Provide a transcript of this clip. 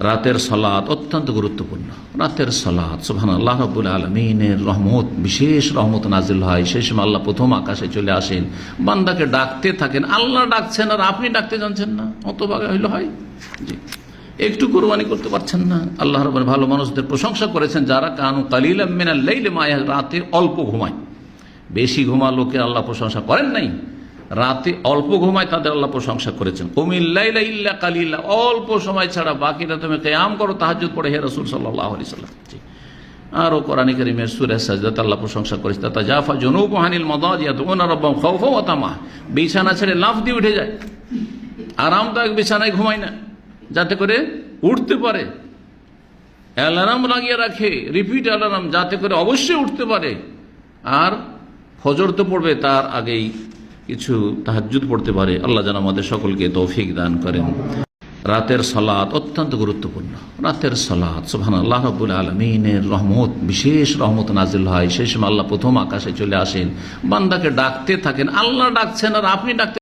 রাতের সালাত অত্যন্ত গুরুত্বপূর্ণ। রাতের সালাত সুবহানাল্লাহ, রাব্বুল আলামিনের রহমত, বিশেষ রহমত নাজিল হয়। সেই সময় আল্লাহ প্রথম আকাশে চলে আসেন, বান্দাকে ডাকতে থাকেন। আল্লাহ ডাকছেন আর আপনি ডাকতে জানছেন না, হতভাগা হইলে হয়? জি, একটু কোরবানি করতে পারছেন না। আল্লাহ রাব্বুল ভালো মানুষদের প্রশংসা করেছেন যারা কানু কালিলাম মিনাল লাইলি মা ইয়াহজাউন, রাতে অল্প ঘুমায়। বেশি ঘুমালোকে আল্লাহ প্রশংসা করেন নাই, রাতে অল্প ঘুমায় তাদের আল্লাহ প্রশংসা করেছেন। কুমিল লাইলা ইল্লা কালিলা, অল্প সময় ছাড়া বাকিটা তুমি কিয়াম করো, তাহাজ্জুদ পড়ে হে রাসূল সাল্লাল্লাহু আলাইহি সাল্লাম। আরো কোরআন কারীমের সূরা সাজদাতে আল্লাহ প্রশংসা করেছেন, তাতাজাফা জুনুবুহুম আনিল মাদাজি ইয়াদউনা রাব্বাহুম খাওফাও ওয়া তামা, বিছানা ছেড়ে লাফ দিয়ে উঠে যায়। আরামদায়ক বিছানায় ঘুমায় না, যাতে করে উঠতে পারে। অ্যালার্ম লাগিয়ে রাখে, রিপিট অ্যালার্ম, যাতে করে অবশ্যই উঠতে পারে। আর ফজর তো পড়বে, তার আগেই কিছু তাহাজ্জুদ পড়তে পারে। আল্লাহ যেন আমাদের সকলকে তৌফিক দান করেন। রাতের সালাত অত্যন্ত গুরুত্বপূর্ণ। রাতের সালাত সুবহানাল্লাহ, রাব্বুল আলামিনের রহমত, বিশেষ রহমত নাজিল হয়। সেই সময় আল্লাহ প্রথম আকাশে চলে আসেন, বান্দাকে ডাকতে থাকেন। আল্লাহ ডাকছেন আর আপনি ডাকতে